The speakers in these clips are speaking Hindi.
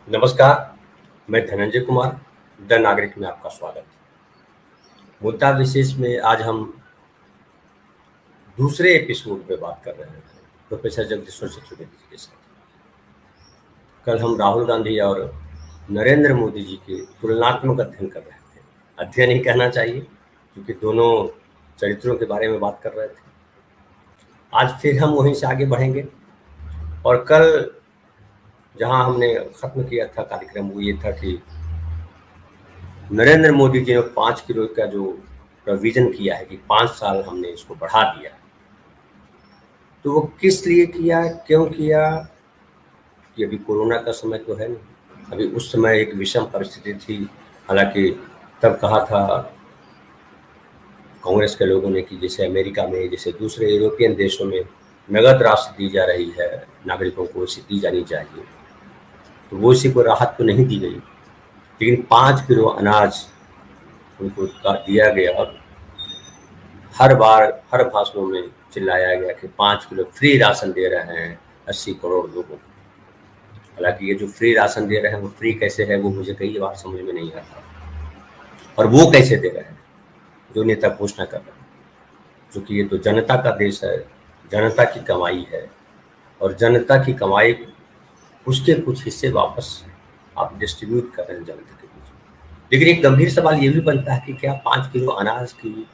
नमस्कार, मैं धनंजय कुमार, द नागरिक में आपका स्वागत है। मुद्दा विशेष में आज हम दूसरे एपिसोड पे बात कर रहे हैं प्रोफेसर जगदीश्वर चतुर्वेदी जी के साथ। कल हम राहुल गांधी और नरेंद्र मोदी जी के तुलनात्मक अध्ययन कर रहे थे। अध्ययन ही कहना चाहिए, क्योंकि दोनों चरित्रों के बारे में बात कर रहे थे। आज फिर हम वहीं से आगे बढ़ेंगे और कल जहां हमने खत्म किया था कार्यक्रम वो ये था कि नरेंद्र मोदी जी ने 5 किलो का जो प्रोविजन किया है कि 5 साल हमने इसको बढ़ा दिया, तो वो किस लिए किया, क्यों किया? कि अभी कोरोना का समय तो है नहीं, अभी उस समय एक विषम परिस्थिति थी। हालांकि तब कहा था कांग्रेस के लोगों ने कि जैसे अमेरिका में, जैसे दूसरे यूरोपियन देशों में नगद राशि दी जा रही है नागरिकों को, वैसी दी जानी चाहिए, तो वो इसी को राहत तो नहीं दी गई। लेकिन 5 किलो अनाज उनको दिया गया और हर बार हर भाषणों में चिल्लाया गया कि 5 किलो फ्री राशन दे रहे हैं 80 करोड़ लोगों को। हालांकि ये जो फ्री राशन दे रहे हैं वो फ्री कैसे है वो मुझे कई बार समझ में नहीं आता, और वो कैसे दे रहे हैं जो नेता घोषणा कर रहे हैं, क्योंकि ये तो जनता का देश है, जनता की कमाई है, और जनता की कमाई उसके कुछ हिस्से वापस आप डिस्ट्रीब्यूट कर रहे हैं जनता के बीच। लेकिन एक गंभीर सवाल ये भी बनता है कि क्या 5 किलो अनाज की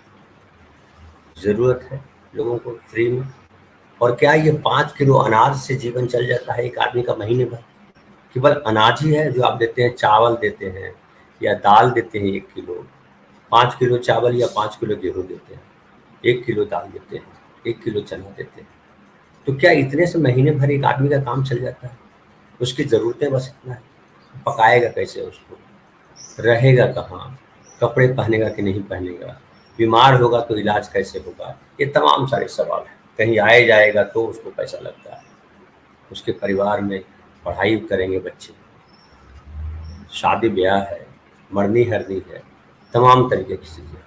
ज़रूरत है लोगों को फ्री में? और क्या ये 5 किलो अनाज से जीवन चल जाता है एक आदमी का महीने भर? केवल अनाज ही है जो आप देते हैं, चावल देते हैं या दाल देते हैं 1 किलो, 5 किलो चावल या 5 किलो गेहूँ देते हैं, 1 किलो दाल देते हैं, 1 किलो चना देते हैं, तो क्या इतने से महीने भर एक आदमी का काम चल जाता है? उसकी ज़रूरतें बस इतना है, पकाएगा कैसे उसको, रहेगा कहाँ, कपड़े पहनेगा कि नहीं पहनेगा, बीमार होगा तो इलाज कैसे होगा? ये तमाम सारे सवाल हैं। कहीं आए जाएगा तो उसको पैसा लगता है, उसके परिवार में पढ़ाई करेंगे बच्चे, शादी ब्याह है, मरनी हरनी है, तमाम तरीके की चीज़ें।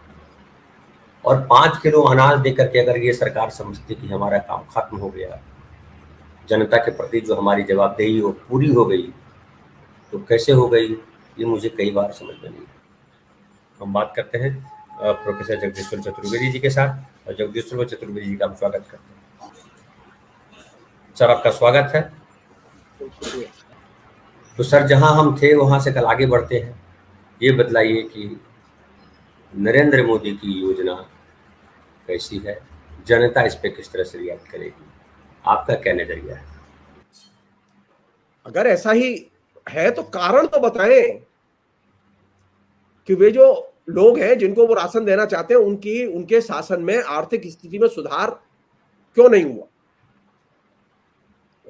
और 5 किलो अनाज देकर के अगर ये सरकार समझती कि हमारा काम खत्म हो गया, जनता के प्रति जो हमारी जवाबदेही वो पूरी हो गई, तो कैसे हो गई ये मुझे कई बार समझ में नहीं आया। हम बात करते हैं प्रोफेसर जगदीश्वर चतुर्वेदी जी के साथ, और जगदीश्वर चतुर्वेदी जी का हम स्वागत करते हैं। सर, आपका स्वागत है। तो सर, जहां हम थे वहां से कल आगे बढ़ते हैं। ये बतलाइए कि नरेंद्र मोदी की योजना कैसी है, जनता इस पे किस तरह से रिएक्ट करेगी, आपका क्या नजरिया है? अगर ऐसा ही है तो कारण तो बताएं कि वे जो लोग हैं जिनको वो राशन देना चाहते हैं उनके शासन में आर्थिक स्थिति में सुधार क्यों नहीं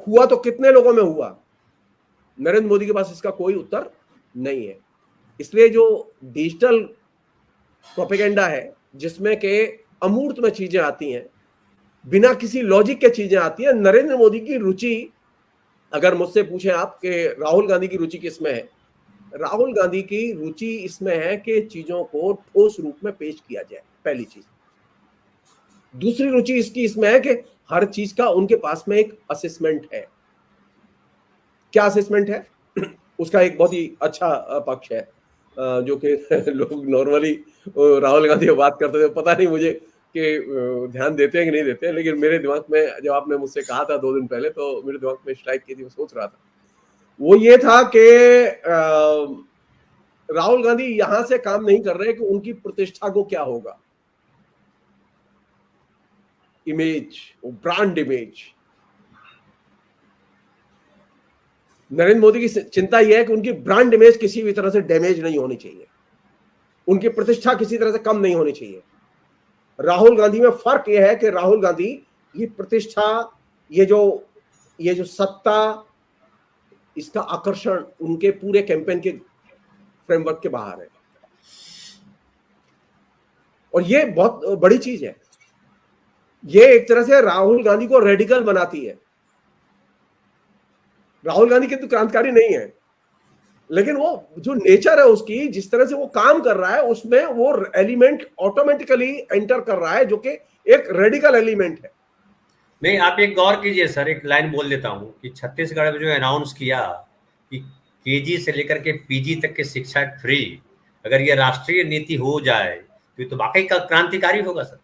हुआ तो कितने लोगों में हुआ? नरेंद्र मोदी के पास इसका कोई उत्तर नहीं है। इसलिए जो डिजिटल प्रोपेगेंडा है जिसमें के अमूर्त में चीजें आती हैं, बिना किसी लॉजिक के चीजें आती हैं, नरेंद्र मोदी की रुचि, अगर मुझसे पूछें आप कि राहुल गांधी की रुचि किसमें है, राहुल गांधी की रुचि इसमें है कि चीजों को ठोस रूप में पेश किया जाए, पहली चीज। दूसरी रुचि इसकी इसमें है कि हर चीज का उनके पास में एक असेसमेंट है। क्या असेसमेंट है? उसका एक बहुत ही अच्छा पक्ष है जो कि लोग नॉर्मली राहुल गांधी से बात करते थे, पता नहीं मुझे कि ध्यान देते हैं कि नहीं देते हैं, लेकिन मेरे दिमाग में जब आपने मुझसे कहा था 2 दिन पहले तो मेरे दिमाग में स्ट्राइक की थी, मैं सोच रहा था वो ये था कि राहुल गांधी यहां से काम नहीं कर रहे कि उनकी प्रतिष्ठा को क्या होगा, image, brand image. Narendra Modi की चिंता यह है कि उनकी ब्रांड इमेज किसी भी तरह से डैमेज नहीं होनी चाहिए, उनकी प्रतिष्ठा किसी तरह से कम नहीं होनी चाहिए। राहुल गांधी में फर्क यह है कि राहुल गांधी ये प्रतिष्ठा, ये जो सत्ता, इसका आकर्षण उनके पूरे कैंपेन के फ्रेमवर्क के बाहर है, और ये बहुत बड़ी चीज है। ये एक तरह से राहुल गांधी को रेडिकल बनाती है। राहुल गांधी के तो क्रांतिकारी नहीं है, लेकिन वो जो नेचर है उसकी, जिस तरह से वो काम कर रहा है, उसमें वो एलिमेंट ऑटोमेटिकली एंटर कर रहा है जो कि एक रेडिकल एलिमेंट है। नहीं, आप एक गौर कीजिए सर, एक लाइन बोल देता हूँ कि छत्तीसगढ़ में जो अनाउंस किया कि केजी से लेकर के पीजी तक की शिक्षा फ्री, अगर ये राष्ट्रीय नीति हो जाए तो वाकई का क्रांतिकारी होगा सर।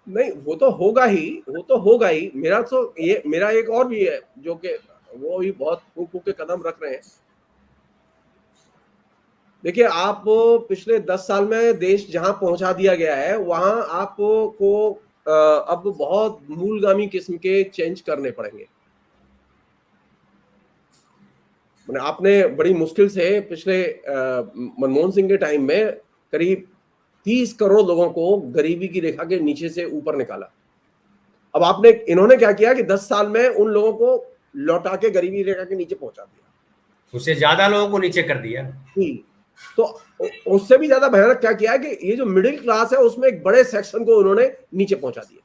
नहीं, वो तो होगा ही, वो तो होगा ही। मेरा एक और भी है जो कि वो भी बहुत फूक फूक के कदम रख रहे हैं। देखिए, आप पिछले 10 साल में देश जहां पहुंचा दिया गया है, वहां आपको अब बहुत मूलगामी किस्म के चेंज करने पड़ेंगे। आपने बड़ी मुश्किल से पिछले मनमोहन सिंह के टाइम में करीब 30 करोड़ लोगों को गरीबी की रेखा के नीचे से ऊपर निकाला। अब इन्होंने क्या किया कि 10 साल में उन लोगों को लौटा के गरीबी रेखा के नीचे पहुंचा दिया, उससे ज्यादा लोगों को नीचे कर दिया। तो उससे भी ज्यादा भयानक क्या किया कि ये जो मिडिल क्लास है उसमें एक बड़े सेक्शन को उन्होंने नीचे पहुंचा दिया।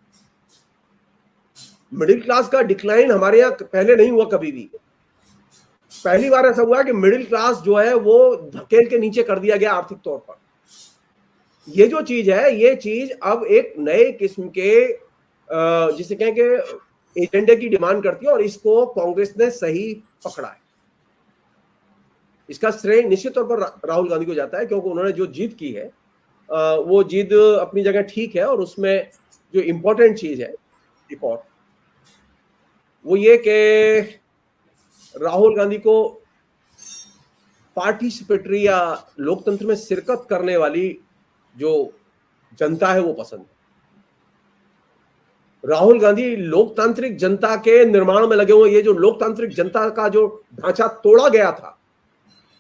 मिडिल क्लास का डिक्लाइन हमारे यहाँ पहले नहीं हुआ कभी भी। पहली बार ऐसा हुआ कि मिडिल क्लास जो है वो धकेल के नीचे कर दिया गया आर्थिक तौर पर। ये जो चीज है, ये चीज अब एक नए किस्म के जिसे कहें कि एजेंडे की डिमांड करती है, और इसको कांग्रेस ने सही पकड़ा है। इसका श्रेय निश्चित तौर पर राहुल गांधी को जाता है, क्योंकि उन्होंने जो जीत की है वो जीत अपनी जगह ठीक है। और उसमें जो इंपॉर्टेंट चीज है एक और, वो ये कि राहुल गांधी को पार्टिसिपेटरी या लोकतंत्र में शिरकत करने वाली जो जनता है वो पसंद है। राहुल गांधी लोकतांत्रिक जनता के निर्माण में लगे हुए। ये जो लोकतांत्रिक जनता का जो ढांचा तोड़ा गया था,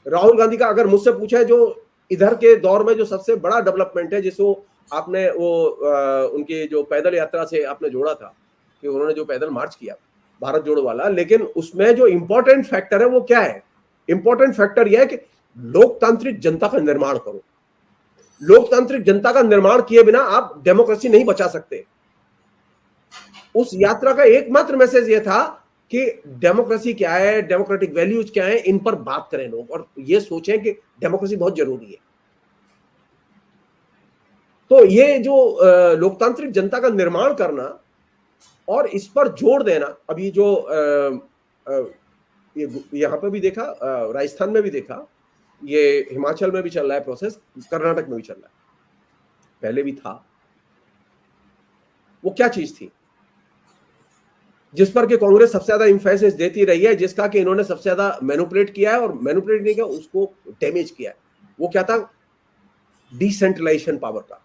राहुल गांधी का अगर मुझसे पूछा है जो इधर के दौर में जो सबसे बड़ा डेवलपमेंट है, जिसको आपने उनकी जो पैदल यात्रा से आपने जोड़ा था कि उन्होंने जो पैदल मार्च किया भारत जोड़ो वाला, लेकिन उसमें जो इंपॉर्टेंट फैक्टर है वो क्या है? इंपॉर्टेंट फैक्टर यह है कि लोकतांत्रिक जनता का निर्माण करो। लोकतांत्रिक जनता का निर्माण किए बिना आप डेमोक्रेसी नहीं बचा सकते। उस यात्रा का एकमात्र मैसेज यह था कि डेमोक्रेसी क्या है, डेमोक्रेटिक वैल्यूज क्या है, इन पर बात करें लोग, और ये सोचें कि डेमोक्रेसी बहुत जरूरी है। तो ये जो लोकतांत्रिक जनता का निर्माण करना और इस पर जोर देना, अभी जो यहां पर भी देखा, राजस्थान में भी देखा, ये हिमाचल में भी चल रहा है प्रोसेस, कर्नाटक में भी चल रहा है, पहले भी था। वो क्या चीज थी जिस पर कि कांग्रेस सबसे ज्यादा इंफेसिस देती रही है, जिसका कि इन्होंने सबसे ज्यादा मैनिपुलेट किया है, और मैनिपुलेट नहीं किया, उसको डैमेज किया है? वो क्या था? डिसेंट्रलाइजेशन पावर का।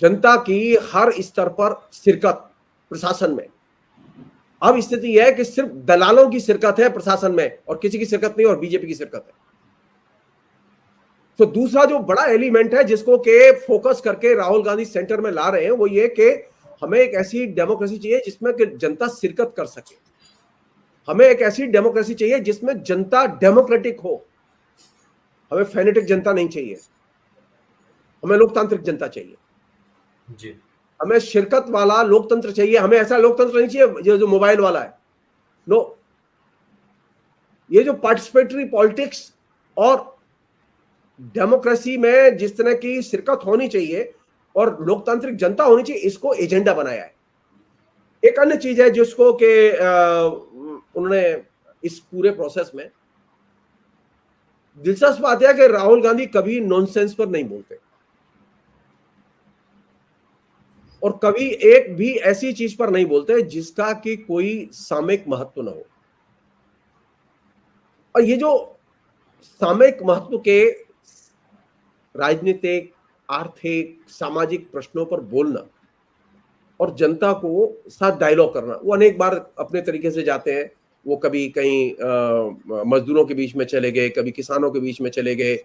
जनता की हर स्तर पर शिरकत प्रशासन में। अब स्थिति यह है कि सिर्फ दलालों की शिरकत है प्रशासन में, और किसी की शिरकत नहीं, और बीजेपी की शिरकत है। तो दूसरा जो बड़ा एलिमेंट है जिसको के फोकस करके राहुल गांधी सेंटर में ला रहे हैं, वो ये कि हमें एक ऐसी डेमोक्रेसी चाहिए जिसमें कि जनता शिरकत कर सके। हमें एक ऐसी डेमोक्रेसी चाहिए जिसमें जनता डेमोक्रेटिक हो। हमें फेनेटिक जनता नहीं चाहिए, हमें लोकतांत्रिक जनता चाहिए जी। हमें शिरकत वाला लोकतंत्र चाहिए। हमें ऐसा लोकतंत्र नहीं चाहिए जो मोबाइल वाला है। नो, ये जो पार्टिसिपेटरी पॉलिटिक्स और डेमोक्रेसी में जिस तरह की शिरकत होनी चाहिए और लोकतांत्रिक जनता होनी चाहिए, इसको एजेंडा बनाया है। एक अन्य चीज है जिसको कि उन्होंने इस पूरे प्रोसेस में, दिलचस्प बात है कि राहुल गांधी कभी नॉनसेंस पर नहीं बोलते, और कभी एक भी ऐसी चीज पर नहीं बोलते जिसका कि कोई सामयिक महत्व न हो। और ये जो सामयिक महत्व के राजनीतिक, आर्थिक, सामाजिक प्रश्नों पर बोलना और जनता को साथ डायलॉग करना, वो अनेक बार अपने तरीके से जाते हैं। वो कभी कहीं मजदूरों के बीच में चले गए, कभी किसानों के बीच में चले गए,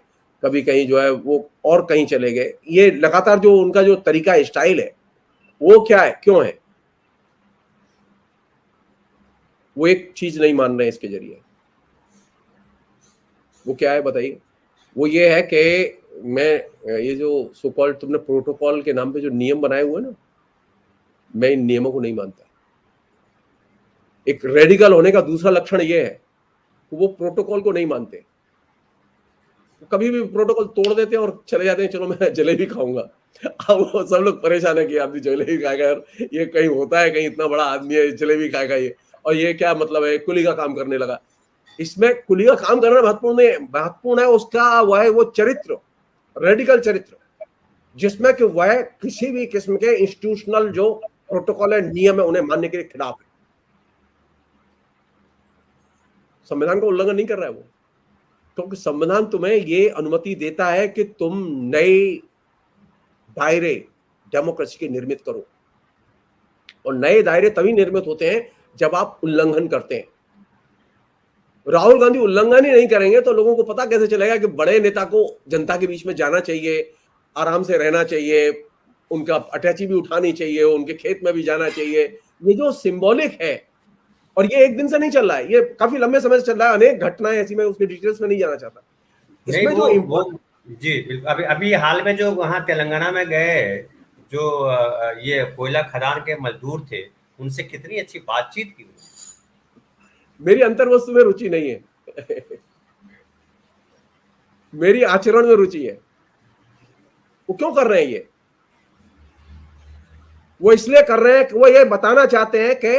कभी कहीं जो है वो और कहीं चले गए। ये लगातार जो उनका जो तरीका स्टाइल है वो क्या है, क्यों है? वो एक चीज नहीं मान रहे इसके जरिए। वो क्या है बताइए? वो ये है कि मैं ये जो सो कॉल्ड तुमने प्रोटोकॉल के नाम पे जो नियम बनाए हुए ना, मैं इन नियमों को नहीं मानता। एक रेडिकल होने का दूसरा लक्षण ये है कि वो प्रोटोकॉल को नहीं मानते। कभी भी प्रोटोकॉल तोड़ देते हैं और चले जाते हैं, चलो मैं जलेबी खाऊंगा। अब वो सब लोग परेशान है कि आदमी जलेबी खाएगा यार, ये कहीं होता है, कहीं इतना बड़ा आदमी है जलेबी खाएगा ये, और ये क्या मतलब है, कुली का काम करने लगा। इसमें कुली का काम करना महत्वपूर्ण है उसका वो चरित्र, रेडिकल चरित्र, जिसमें कि वह किसी भी किस्म के इंस्टीट्यूशनल जो प्रोटोकॉल है, नियम है, उन्हें मानने के खिलाफ है। संविधान का उल्लंघन नहीं कर रहा है वो, क्योंकि संविधान तुम्हें ये अनुमति देता है कि तुम नए दायरे डेमोक्रेसी के निर्मित करो, और नए दायरे तभी निर्मित होते हैं जब आप उल्लंघन करते हैं। राहुल गांधी उल्लंघन ही नहीं करेंगे तो लोगों को पता कैसे चलेगा कि बड़े नेता को जनता के बीच में जाना चाहिए, आराम से रहना चाहिए, उनका अटैची भी उठानी चाहिए, उनके खेत में भी जाना चाहिए। ये जो सिंबॉलिक है, और ये एक दिन से नहीं चल रहा है, ये काफी लंबे समय से चल रहा है, अनेक घटनाएं ऐसी, मैं उसके डिटेल्स में नहीं जाना चाहता। नहीं वो जी बिल्कुल। अभी अभी हाल में जो वहाँ तेलंगाना में गए, जो ये कोयला खदान के मजदूर थे, उनसे कितनी अच्छी बातचीत की। मेरी अंतर वस्तु में रुचि नहीं है मेरी आचरण में रुचि है। वो क्यों कर रहे हैं ये? वो इसलिए कर रहे हैं कि वो ये बताना चाहते हैं कि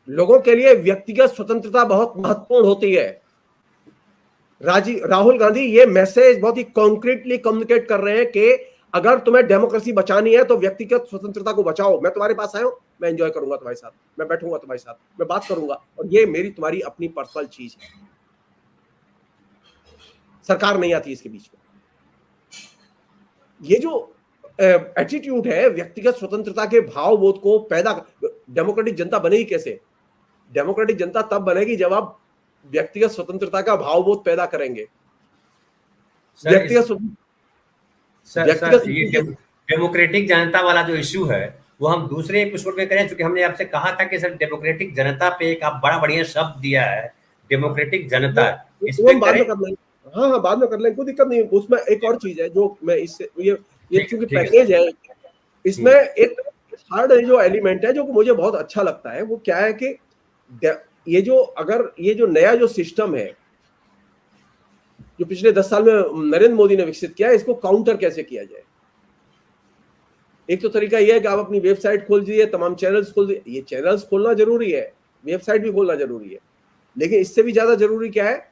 लोगों के लिए व्यक्तिगत स्वतंत्रता बहुत महत्वपूर्ण होती है। राहुल गांधी ये मैसेज बहुत ही कॉन्क्रीटली कम्युनिकेट कर रहे हैं कि अगर तुम्हें डेमोक्रेसी बचानी है तो व्यक्तिगत स्वतंत्रता को बचाओ। मैं तुम्हारे पास आया हूं, मैं एंजॉय करूंगा तुम्हारे साथ, मैं बैठूंगा तुम्हारे साथ, मैं बात करूंगा, और ये मेरी तुम्हारी अपनी पर्सनल चीज है, सरकार नहीं आती इसके बीच में। ये जो एटीट्यूड है व्यक्तिगत स्वतंत्रता के भावबोध को पैदा, डेमोक्रेटिक जनता बनेगी कैसे? डेमोक्रेटिक जनता तब बनेगी जब आप व्यक्तिगत स्वतंत्रता का भावबोध पैदा करेंगे। डेमोक्रेटिक जनता वाला जो इश्यू है वो हम दूसरे एपिसोड में करें, क्योंकि हमने आपसे कहा था कि सर डेमोक्रेटिक जनता पे एक आप बड़ा बढ़िया शब्द दिया है, डेमोक्रेटिक जनता, इस पे बाद में कर लेंगे। हाँ, बाद में कर लेंगे, कोई दिक्कत नहीं। उसमें एक और चीज है जो मैं इससे ये चूंकि पैकेज है, इसमें एक थर्ड जो एलिमेंट है जो मुझे बहुत अच्छा लगता है, वो क्या है कि ये जो नया जो सिस्टम है जो पिछले 10 साल में नरेंद्र मोदी ने विकसित किया है, इसको काउंटर कैसे किया जाए। एक तो तरीका यह है कि आप अपनी वेबसाइट खोल दीजिए, तमाम चैनल्स खोल दीजिए। ये चैनल्स खोलना जरूरी है, वेबसाइट भी खोलना जरूरी है, लेकिन इससे भी ज्यादा जरूरी क्या है?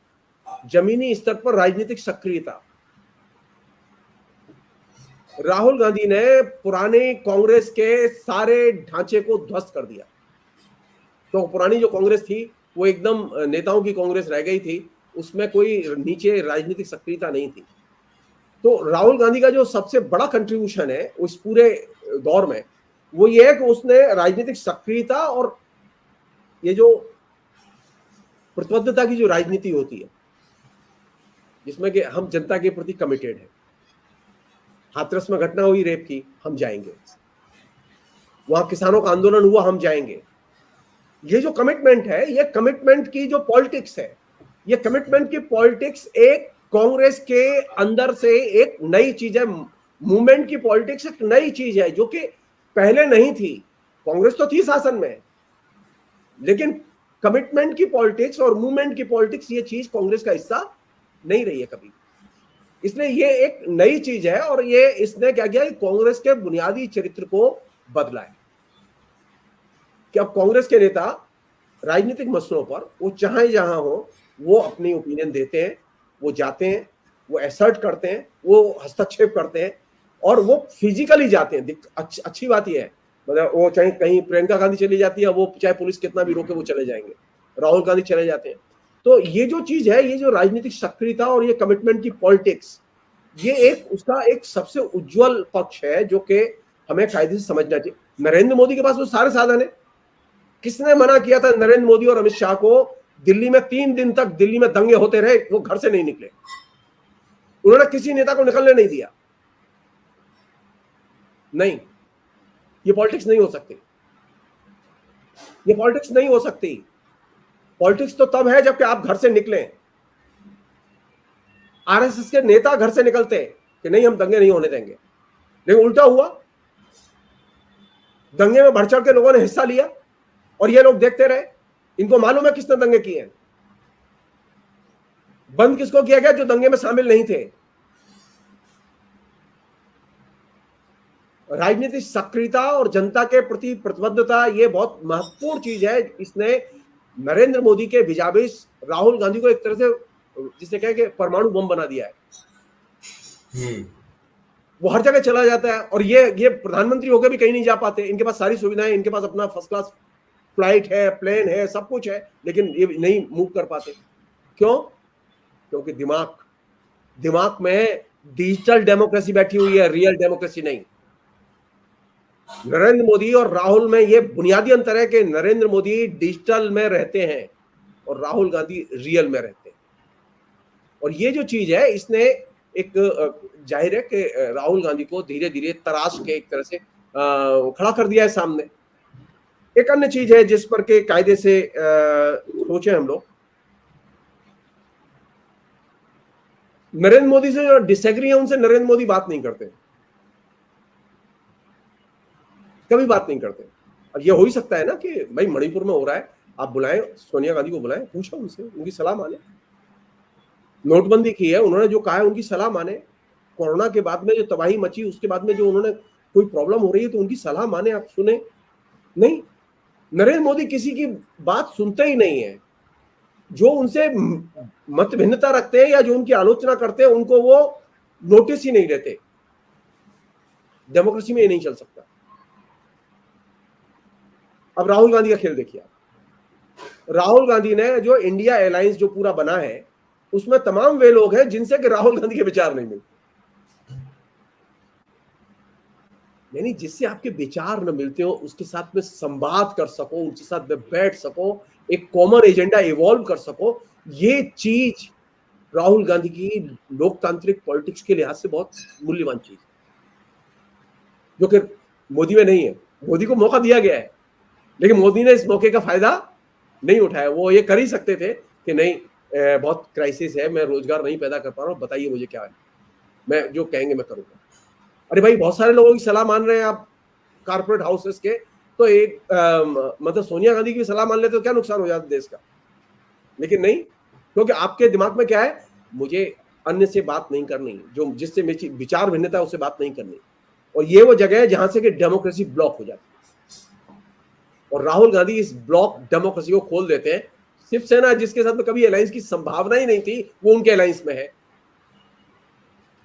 जमीनी स्तर पर राजनीतिक सक्रियता। राहुल गांधी ने पुराने कांग्रेस के सारे ढांचे को ध्वस्त कर दिया। तो पुरानी जो कांग्रेस थी वो एकदम नेताओं की कांग्रेस रह गई थी, उसमें कोई नीचे राजनीतिक सक्रियता नहीं थी। तो राहुल गांधी का जो सबसे बड़ा कंट्रीब्यूशन है उस पूरे दौर में, वो ये है कि उसने राजनीतिक सक्रियता और ये जो प्रतिबद्धता की जो राजनीति होती है, जिसमें कि हम जनता के प्रति कमिटेड है। हाथरस में घटना हुई रेप की, हम जाएंगे। वहां किसानों का आंदोलन हुआ, हम जाएंगे। ये जो कमिटमेंट है, ये कमिटमेंट की जो पॉलिटिक्स है, ये कमिटमेंट की पॉलिटिक्स एक कांग्रेस के अंदर से एक नई चीज है। मूवमेंट की पॉलिटिक्स एक नई चीज है जो कि पहले नहीं थी। कांग्रेस तो थी शासन में, लेकिन कमिटमेंट की पॉलिटिक्स और मूवमेंट की पॉलिटिक्स, ये चीज कांग्रेस का हिस्सा नहीं रही है कभी। इसलिए ये एक नई चीज है, और ये इसने क्या किया, कांग्रेस के बुनियादी चरित्र को बदला है कि अब कांग्रेस के नेता राजनीतिक मसलों पर वो चाहे जहां हो वो अपनी ओपिनियन देते हैं, वो जाते हैं, वो एसर्ट करते हैं, वो हस्तक्षेप करते हैं, और वो फिजिकली जाते हैं। अच्छी बात यह है, मतलब वो चाहे कहीं प्रियंका गांधी चली जाती है, वो चाहे पुलिस कितना भी रोके वो चले जाएंगे, राहुल गांधी चले जाते हैं। तो ये जो चीज है, ये जो राजनीतिक सक्रियता और ये कमिटमेंट की पॉलिटिक्स, ये एक उसका एक सबसे उज्जवल पक्ष है जो कि हमें कायदे से समझना चाहिए। नरेंद्र मोदी के पास वो सारे साधन है। किसने मना किया था नरेंद्र मोदी और अमित शाह को? दिल्ली में 3 दिन तक दिल्ली में दंगे होते रहे, वो घर से नहीं निकले। उन्होंने किसी नेता को निकलने नहीं दिया। नहीं, ये पॉलिटिक्स नहीं हो सकती, ये पॉलिटिक्स नहीं हो सकती। पॉलिटिक्स तो तब है जबकि आप घर से निकलें। आरएसएस के नेता घर से निकलते कि नहीं हम दंगे नहीं होने देंगे, लेकिन उल्टा हुआ। दंगे में बढ़ चढ़ के लोगों ने हिस्सा लिया और ये लोग देखते रहे। इनको मालूम है किसने दंगे किए हैं। बंद किसको किया गया? जो दंगे में शामिल नहीं थे। राजनीतिक सक्रियता और जनता के प्रति प्रतिबद्धता, ये बहुत महत्वपूर्ण चीज है। इसने नरेंद्र मोदी के बिजाबिश राहुल गांधी को एक तरह से जिसे कहे कि परमाणु बम बना दिया है। वो हर जगह चला जाता है और ये प्रधानमंत्री होकर भी कहीं नहीं जा पाते। इनके पास सारी सुविधाएं, इनके पास अपना फर्स्ट क्लास फ्लाइट है, प्लेन है, सब कुछ है, लेकिन ये नहीं मूव कर पाते। क्यों? क्योंकि दिमाग में डिजिटल डेमोक्रेसी बैठी हुई है, रियल डेमोक्रेसी नहीं। नरेंद्र मोदी और राहुल में ये बुनियादी अंतर है कि नरेंद्र मोदी डिजिटल में रहते हैं और राहुल गांधी रियल में रहते हैं। और ये जो चीज है, इसने एक जाहिर है कि राहुल गांधी को धीरे धीरे तराश के एक तरह से खड़ा कर दिया है सामने। एक अन्य चीज है जिस पर के कायदे से सोचे हम लोग, नरेंद्र मोदी से जो डिसएग्री है उनसे नरेंद्र मोदी बात नहीं करते, कभी बात नहीं करते। अब ये हो ही सकता है ना कि भाई मणिपुर में हो रहा है, आप बुलाएं सोनिया गांधी को, बुलाएं, पूछो उनसे, उनकी सलाह माने। नोटबंदी की है, उन्होंने जो कहा है उनकी सलाह माने। कोरोना के बाद में जो तबाही मची, उसके बाद में जो उन्होंने कोई प्रॉब्लम हो रही है तो उनकी सलाह माने, आप सुने नहीं। नरेंद्र मोदी किसी की बात सुनते ही नहीं है। जो उनसे मत भिन्नता रखते हैं या जो उनकी आलोचना करते हैं उनको वो नोटिस ही नहीं लेते। डेमोक्रेसी में ये नहीं चल सकता। अब राहुल गांधी का खेल देखिए। राहुल गांधी ने जो इंडिया अलायंस जो पूरा बना है, उसमें तमाम वे लोग हैं जिनसे कि राहुल गांधी के विचार नहीं मिलते। यानी जिससे आपके विचार न मिलते हो उसके साथ में संवाद कर सको, उनके साथ में बैठ सको, एक कॉमन एजेंडा इवॉल्व कर सको, ये चीज राहुल गांधी की लोकतांत्रिक पॉलिटिक्स के लिहाज से बहुत मूल्यवान चीज, जो कि मोदी में नहीं है। मोदी को मौका दिया गया है, लेकिन मोदी ने इस मौके का फायदा नहीं उठाया। वो ये कर ही सकते थे कि नहीं, बहुत क्राइसिस है, मैं रोजगार नहीं पैदा कर पा रहा हूँ, बताइए मुझे क्या है, मैं जो कहेंगे मैं करूंगा। अरे भाई, बहुत सारे लोगों की सलाह मान रहे हैं आप कारपोरेट हाउसेस के, तो एक मतलब सोनिया गांधी की सलाह मान लेते तो क्या नुकसान हो जाता देश का। लेकिन नहीं, क्योंकि आपके दिमाग में क्या है, मुझे अन्य से बात नहीं करनी, जो जिससे मेरी विचार भिन्नता है उससे बात नहीं करनी। और ये वो जगह है जहां से कि डेमोक्रेसी ब्लॉक हो जाती है। और राहुल गांधी इस ब्लॉक डेमोक्रेसी को खोल देते हैं। शिवसेना जिसके साथ में कभी अलायंस की संभावना ही नहीं थी, वो उनके अलायंस में है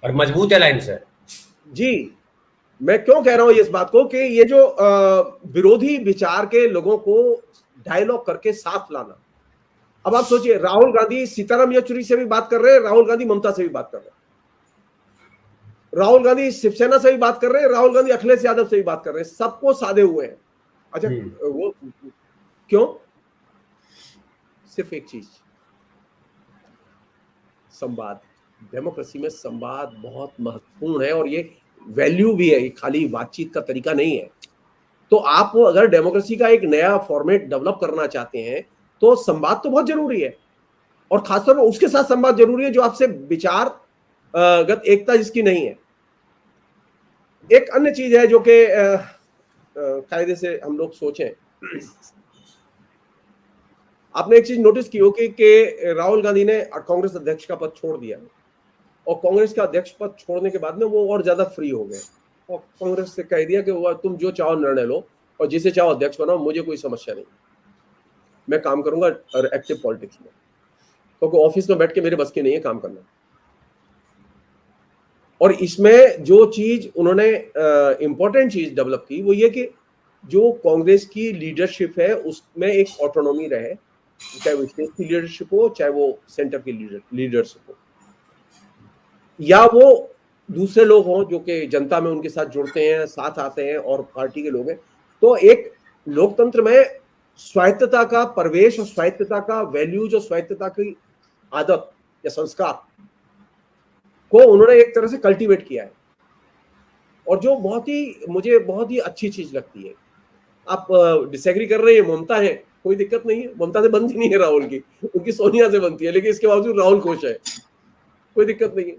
और मजबूत अलायंस है। जी, मैं क्यों कह रहा हूं इस बात को कि ये जो विरोधी विचार के लोगों को डायलॉग करके साथ लाना। अब आप सोचिए, राहुल गांधी सीताराम येचुरी से भी बात कर रहे हैं, राहुल गांधी ममता से भी बात कर रहे हैं, राहुल गांधी शिवसेना से भी बात कर रहे हैं, राहुल गांधी अखिलेश यादव से भी बात कर रहे हैं, सबको साधे हुए हैं। अच्छा, वो क्यों? सिर्फ एक चीज, संवाद। डेमोक्रेसी में संवाद बहुत महत्वपूर्ण है और ये वैल्यू भी है, ये खाली बातचीत का तरीका नहीं है। तो आप अगर डेमोक्रेसी का एक नया फॉर्मेट डेवलप करना चाहते हैं तो संवाद तो बहुत जरूरी है, और खासतौर पर उसके साथ संवाद जरूरी है जो आपसे विचार गत एकता जिसकी नहीं है। एक अन्य चीज है जो कि कायदे से हम लोग सोचें, आपने एक चीज नोटिस की होगी कि राहुल गांधी ने कांग्रेस अध्यक्ष का पद छोड़ दिया, और कांग्रेस का अध्यक्ष पद छोड़ने के बाद में वो और ज्यादा फ्री हो गए और कांग्रेस से कह दिया कि तुम जो चाहो निर्णय लो और जिसे चाहो अध्यक्ष बनाओ, मुझे कोई समस्या नहीं, मैं काम करूंगा एक्टिव पॉलिटिक्स में, क्योंकि ऑफिस में बैठ के मेरे बस की नहीं है काम करना। और इसमें जो चीज उन्होंने इंपॉर्टेंट चीज डेवलप की वो ये कि जो कांग्रेस की लीडरशिप है उसमें एक ऑटोनॉमी रहे, चाहे वो स्टेट की लीडरशिप हो चाहे वो सेंटर की लीडरशिप हो, या वो दूसरे लोग हों जो कि जनता में उनके साथ जुड़ते हैं, साथ आते हैं और पार्टी के लोग हैं। तो एक लोकतंत्र में स्वायत्तता का प्रवेश और स्वायत्तता का वैल्यूज और स्वायत्तता की आदत या संस्कार को उन्होंने एक तरह से कल्टीवेट किया है, और जो मुझे बहुत ही अच्छी चीज लगती है। आप डिसएग्री कर रहे हैं, ममता है, कोई दिक्कत नहीं है, ममता से बनती नहीं है राहुल की, उनकी सोनिया से बनती है, लेकिन इसके बावजूद राहुल खुश है, कोई दिक्कत नहीं है।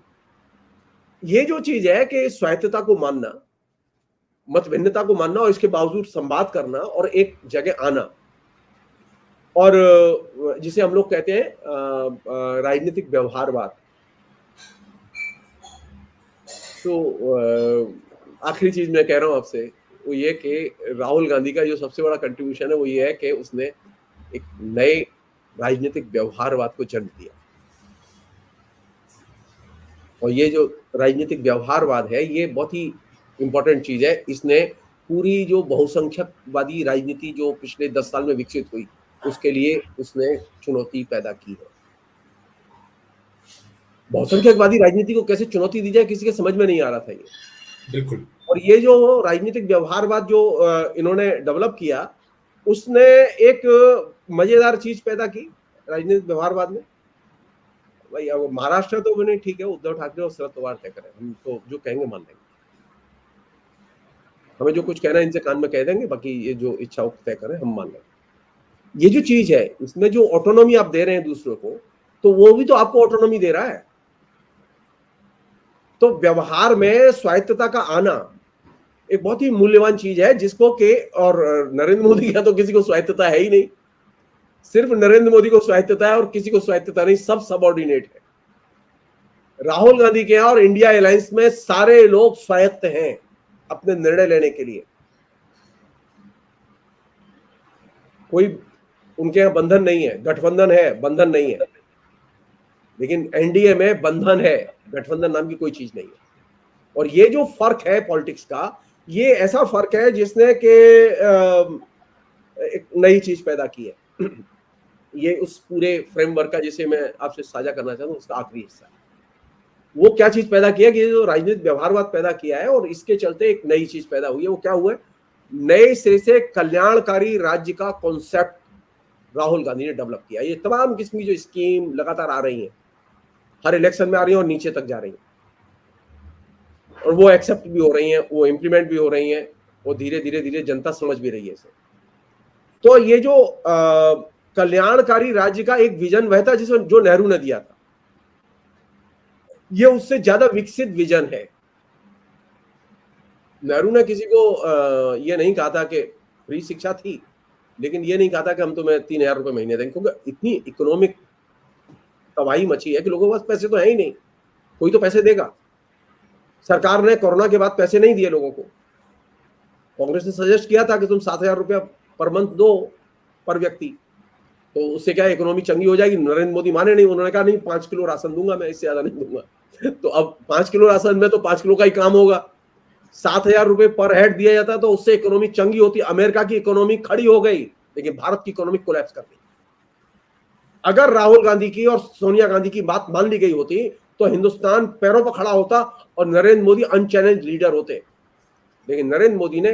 ये जो चीज है कि स्वायत्तता को मानना, मत भिन्नता को मानना और इसके बावजूद संवाद करना और एक जगह आना, और जिसे हम लोग कहते हैं राजनीतिक व्यवहारवाद। तो आखिरी चीज मैं कह रहा हूं आपसे वो ये कि राहुल गांधी का जो सबसे बड़ा कंट्रीब्यूशन है वो ये है कि उसने एक नए राजनीतिक व्यवहारवाद को जन्म दिया। और ये जो राजनीतिक व्यवहारवाद है, ये बहुत ही इंपॉर्टेंट चीज है। इसने पूरी जो बहुसंख्यकवादी राजनीति जो पिछले 10 साल में विकसित हुई, उसके लिए उसने चुनौती पैदा की है। बहुसंख्यकवादी राजनीति को कैसे चुनौती दी जाए, किसी के समझ में नहीं आ रहा था ये। बिल्कुल। और ये जो राजनीतिक व्यवहारवाद जो इन्होंने डेवलप किया, उसने एक मजेदार चीज पैदा की राजनीतिक व्यवहारवाद में। भाई अब महाराष्ट्र तो बने, ठीक है, उद्धव ठाकरे और शरद पवार तय करें, हम तो जो कहेंगे मान लेंगे, हमें जो कुछ कहना है इनसे कान में कह देंगे, बाकी ये जो इच्छा हो तय करें, हम मान लेंगे। ये जो चीज है, इसमें जो ऑटोनॉमी आप दे रहे हैं दूसरों को, तो वो भी तो आपको ऑटोनॉमी दे रहा है। तो व्यवहार में स्वायत्तता का आना एक बहुत ही मूल्यवान चीज है, जिसको के और नरेंद्र मोदी का तो किसी को स्वायत्तता है ही नहीं। सिर्फ नरेंद्र मोदी को स्वायत्तता है और किसी को स्वायत्तता नहीं, सब सबऑर्डिनेट है। राहुल गांधी के यहाँ और इंडिया अलायंस में सारे लोग स्वायत्त हैं अपने निर्णय लेने के लिए। कोई उनके यहाँ बंधन नहीं है, गठबंधन है, बंधन नहीं है। लेकिन एनडीए में बंधन है, गठबंधन नाम की कोई चीज नहीं है। और ये जो फर्क है पॉलिटिक्स का, ये ऐसा फर्क है जिसने के एक नई चीज पैदा की है। ये उस पूरे फ्रेमवर्क का जिसे मैं आपसे साझा करना चाहता हूँ, उसका आखिरी हिस्सा है। वो क्या चीज पैदा किया कि ये जो राजनीतिक व्यवहारवाद पैदा किया है, और इसके चलते एक नई चीज पैदा हुई है। वो क्या हुआ है? नए सिरे से कल्याणकारी राज्य का कॉन्सेप्ट राहुल गांधी ने डेवलप किया। ये तमाम किस्म की जो स्कीम लगातार आ रही हैं, हर इलेक्शन में आ रही हैं और नीचे तक जा रही हैं, और वो एक्सेप्ट भी हो रही हैं, वो इम्प्लीमेंट भी हो रही हैं, वो धीरे धीरे धीरे जनता समझ भी रही है इसे। तो ये जो कल्याणकारी राज्य का एक विजन वह था जिसमें जो नेहरू ने दिया था, ये उससे ज्यादा विकसित विजन है। नेहरू ने किसी को ये नहीं कहा था कि फ्री शिक्षा थी, लेकिन ये नहीं कहा था कि हम तुम्हें 3,000 रुपए महीने देंगे, क्योंकि इतनी इकोनॉमिक तबाही मची है कि लोगों के पास पैसे तो है ही नहीं, कोई तो पैसे देगा। सरकार ने कोरोना के बाद पैसे नहीं दिए लोगों को। कांग्रेस ने सजेस्ट किया था कि तुम 7,000 रुपया पर मंथ दो पर व्यक्ति, तो उससे क्या इकोनॉमी चंगी हो जाएगी। नरेंद्र मोदी माने नहीं, उन्होंने कहा नहीं 5 किलो राशन दूंगा मैं, इससे ज्यादा नहीं दूंगा। तो अब 5 किलो राशन में तो 5 किलो का ही काम होगा। 7,000 रुपए पर हेड दिया जाता तो उससे इकोनॉमी चंगी होती। अमेरिका की इकोनॉमी खड़ी हो गई, लेकिन भारत की इकोनॉमी कोलैप्स कर गई। अगर राहुल गांधी की और सोनिया गांधी की बात मान ली गई होती तो हिंदुस्तान पैरों पर खड़ा होता और नरेंद्र मोदी अनचैलेंज लीडर होते। लेकिन नरेंद्र मोदी ने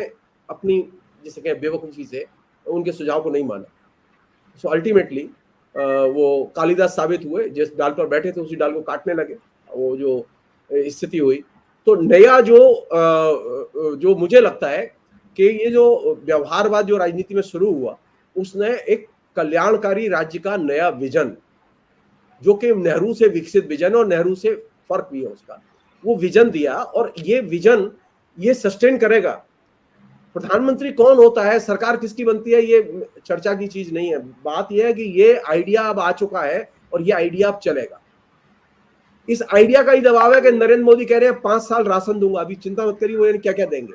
अपनी जिसे कहें बेवकूफी से उनके सुझाव को नहीं माना। सो अल्टीमेटली वो कालिदास साबित हुए, जिस डाल पर बैठे थे उसी डाल को काटने लगे। वो जो स्थिति हुई, तो नया जो मुझे लगता है कि ये जो व्यवहारवाद जो राजनीति में शुरू हुआ, उसने एक कल्याणकारी राज्य का नया विजन, जो कि नेहरू से विकसित विजन और नेहरू से फर्क भी है उसका, वो विजन दिया। और ये विजन ये सस्टेन करेगा। प्रधानमंत्री कौन होता है, सरकार किसकी बनती है, ये चर्चा की चीज नहीं है। बात यह है कि ये आइडिया अब आ चुका है और ये आइडिया अब चलेगा। इस आइडिया का ही दबाव है कि नरेंद्र मोदी कह रहे हैं 5 साल राशन दूंगा, अभी चिंता मत करिए वो क्या क्या देंगे।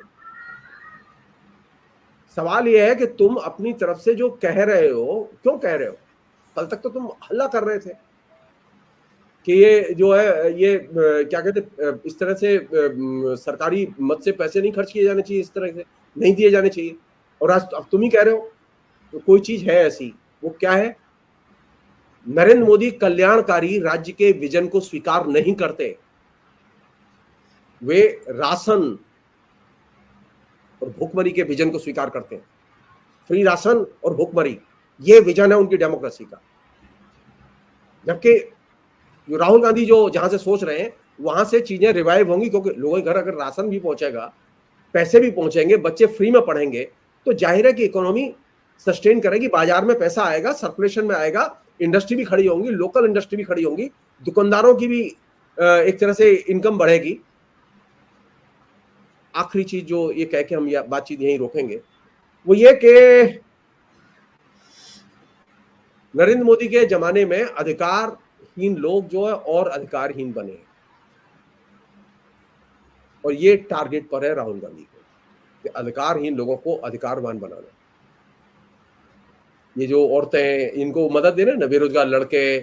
सवाल यह है कि तुम अपनी तरफ से जो कह रहे हो, क्यों कह रहे हो? कल तक तो तुम हल्ला कर रहे थे कि ये जो है ये क्या कहते इस तरह से सरकारी मद से पैसे नहीं खर्च किए जाने चाहिए, इस तरह से नहीं दिए जाने चाहिए, और आज अब तुम ही कह रहे हो। तो कोई चीज है ऐसी, वो क्या है? नरेंद्र मोदी कल्याणकारी राज्य के विजन को स्वीकार नहीं करते। वे राशन और भुखमरी के विजन को स्वीकार करते हैं। फ्री राशन और भुखमरी, ये विजन है उनकी डेमोक्रेसी का। जबकि जो राहुल गांधी जो जहां से सोच रहे हैं, वहां से चीजें रिवाइव होंगी, क्योंकि लोगों के घर अगर राशन भी पहुंचेगा, पैसे भी पहुंचेंगे, बच्चे फ्री में पढ़ेंगे, तो जाहिर है कि इकोनॉमी सस्टेन करेगी, बाजार में पैसा आएगा, सर्कुलेशन में आएगा, इंडस्ट्री भी खड़ी होंगी, लोकल इंडस्ट्री भी खड़ी होंगी, दुकानदारों की भी एक तरह से इनकम बढ़ेगी। आखिरी चीज जो ये कह के हम बातचीत यहीं रोकेंगे, वो ये कि नरेंद्र मोदी के जमाने में अधिकारहीन लोग जो है और अधिकारहीन बने, और ये टारगेट पर है राहुल गांधी को कि अधिकारहीन लोगों को अधिकारवान बनाना। ये जो औरतें हैं इनको मदद दे रहे हैं ना, बेरोजगार लड़के,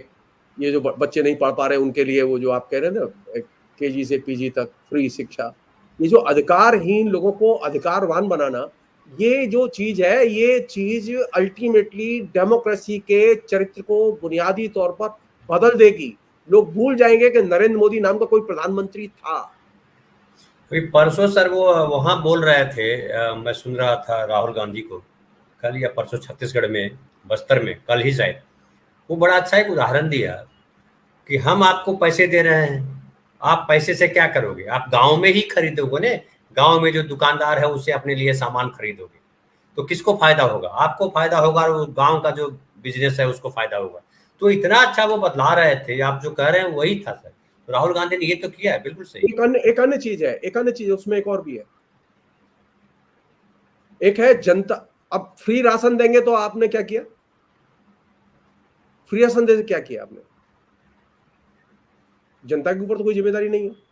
ये जो बच्चे नहीं पढ़ पा रहे उनके लिए वो जो आप कह रहे हैं ना केजी से पीजी तक फ्री शिक्षा, ये जो अधिकारहीन लोगों को अधिकारवान बनाना, ये जो चीज है, ये चीज अल्टीमेटली डेमोक्रेसी के चरित्र को बुनियादी तौर पर बदल देगी। लोग भूल जाएंगे कि नरेंद्र मोदी नाम का कोई प्रधानमंत्री था। अभी परसों सर वो वहां बोल रहे थे, मैं सुन रहा था राहुल गांधी को, कल या परसों छत्तीसगढ़ में, बस्तर में, कल ही शायद, वो बड़ा अच्छा एक उदाहरण दिया कि हम आपको पैसे दे रहे हैं, आप पैसे से क्या करोगे, आप गांव में ही खरीदोगे ने, गांव में जो दुकानदार है उससे अपने लिए सामान खरीदोगे, तो किसको फायदा होगा, आपको फायदा होगा, और गांव का जो बिजनेस है उसको फायदा होगा। तो इतना अच्छा वो बतला रहे थे, आप जो कह रहे हैं वही था सर, तो राहुल गांधी ने ये तो किया है, बिल्कुल सही। एक अन्य चीज है, एक अन्य चीज उसमें एक और भी है, एक है जनता। अब फ्री राशन देंगे तो आपने क्या किया, फ्री राशन दे क्या किया आपने, जनता के ऊपर तो कोई जिम्मेदारी नहीं है।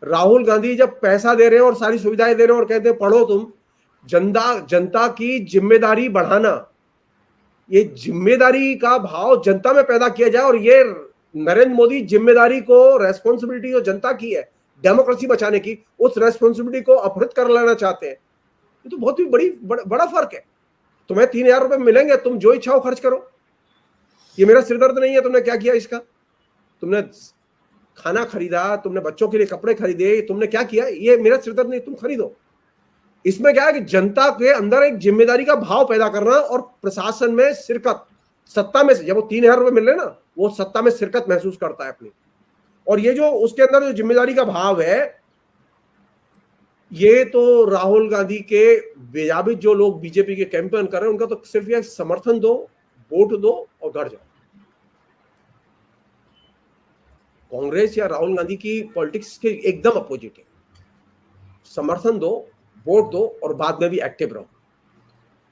राहुल गांधी जब पैसा दे रहे हैं और सारी सुविधाएं दे रहे हैं और कहते हैं पढ़ो तुम, जनता की जिम्मेदारी बढ़ाना, ये जिम्मेदारी का भाव जनता में पैदा किया जाए, और ये नरेंद्र मोदी जिम्मेदारी को, रेस्पॉन्सिबिलिटी जो जनता की है डेमोक्रेसी बचाने की, उस रेस्पॉन्सिबिलिटी को अपहृत कर लेना चाहते हैं। ये तो बहुत ही बड़ा फर्क है। तुम्हें 3,000 रुपए मिलेंगे, तुम जो इच्छा हो खर्च करो, ये मेरा सिरदर्द नहीं है तुमने क्या किया इसका, तुमने खाना खरीदा, तुमने बच्चों के लिए कपड़े खरीदे, तुमने क्या किया, ये मेरा सिरदर्द नहीं, तुम खरीदो। इसमें क्या है कि जनता के अंदर एक जिम्मेदारी का भाव पैदा करना और प्रशासन में शिरकत, सत्ता में, जब वो 3,000 रुपए मिल रहे ना, वो सत्ता में शिरकत महसूस करता है अपनी, और ये जो उसके अंदर जो जिम्मेदारी का भाव है, ये तो राहुल गांधी के बेजाबिज जो लोग बीजेपी के कैंपेन कर रहे हैं उनका तो सिर्फ ये समर्थन दो, वोट दो और घर जाओ। कांग्रेस या राहुल गांधी की पॉलिटिक्स के एकदम अपोजिट है, समर्थन दो, वोट दो और बाद में भी एक्टिव रहो,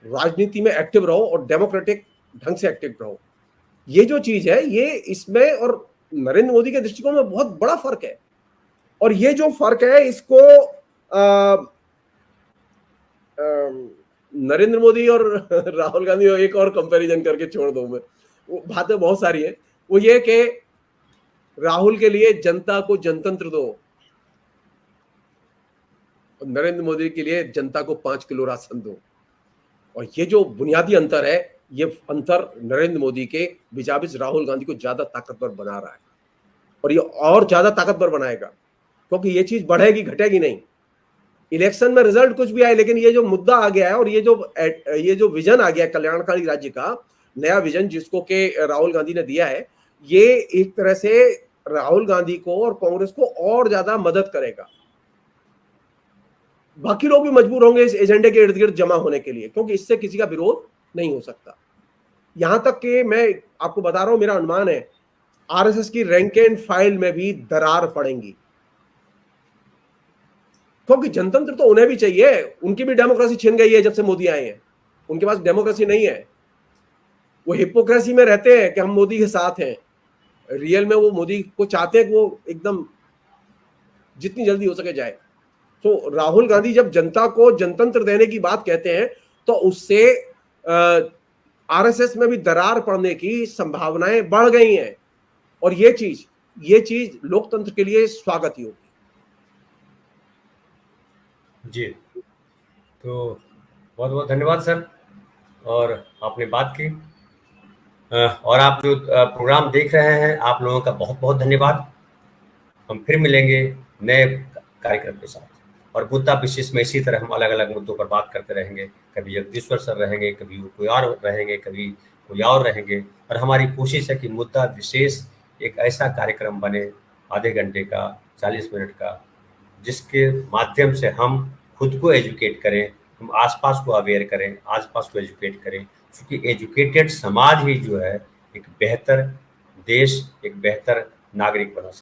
राजनीति में एक्टिव रहो और डेमोक्रेटिक ढंग से एक्टिव रहो। ये जो चीज है, ये इसमें और नरेंद्र मोदी के दृष्टिकोण में बहुत बड़ा फर्क है। और ये जो फर्क है इसको नरेंद्र मोदी और राहुल गांधी एक और कंपैरिजन करके छोड़ दूं मैं, वो बातें बहुत सारी है। वो ये कि राहुल के लिए जनता को जनतंत्र दो, और नरेंद्र मोदी के लिए जनता को 5 किलो राशन दो। और ये जो बुनियादी अंतर है, ये अंतर नरेंद्र मोदी के बिजाबिज राहुल गांधी को ज्यादा ताकतवर बना रहा है, और ये और ज्यादा ताकतवर बनाएगा, क्योंकि ये चीज बढ़ेगी घटेगी नहीं। इलेक्शन में रिजल्ट कुछ भी आए, लेकिन ये जो मुद्दा आ गया है और ये जो विजन आ गया है कल्याणकारी राज्य का, नया विजन जिसको के राहुल गांधी ने दिया है, ये एक तरह से राहुल गांधी को और कांग्रेस को और ज्यादा मदद करेगा। बाकी लोग भी मजबूर होंगे इस एजेंडे के इर्द गिर्द जमा होने के लिए, क्योंकि इससे किसी का विरोध नहीं हो सकता। यहां तक कि मैं आपको बता रहा हूं, मेरा अनुमान है आरएसएस की रैंक एंड फाइल में भी दरार पड़ेगी, क्योंकि जनतंत्र तो उन्हें भी चाहिए, उनकी भी डेमोक्रेसी छिन गई है जब से मोदी आए हैं, उनके पास डेमोक्रेसी नहीं है। वो हिपोक्रेसी में रहते हैं कि हम मोदी के साथ हैं, रियल में वो मोदी को चाहते हैं कि वो एकदम जितनी जल्दी हो सके जाए। तो राहुल गांधी जब जनता को जनतंत्र देने की बात कहते हैं, तो उससे आरएसएस में भी दरार पड़ने की संभावनाएं बढ़ गई हैं, और ये चीज लोकतंत्र के लिए स्वागत ही होगी। जी, तो बहुत बहुत धन्यवाद सर, और आपने बात की, और आप जो प्रोग्राम देख रहे हैं, आप लोगों का बहुत बहुत धन्यवाद। हम फिर मिलेंगे नए कार्यक्रम के साथ, और मुद्दा विशेष में इसी तरह हम अलग अलग मुद्दों पर बात करते रहेंगे। कभी जगदीश्वर सर रहेंगे, कभी कोई और रहेंगे, कभी कोई और रहेंगे, और हमारी कोशिश है कि मुद्दा विशेष एक ऐसा कार्यक्रम बने, आधे घंटे का, 40 मिनट का, जिसके माध्यम से हम खुद को एजुकेट करें, हम आसपास को अवेयर करें, आसपास को एजुकेट करें, क्योंकि एजुकेटेड समाज ही जो है एक बेहतर देश, एक बेहतर नागरिक बना सकता है।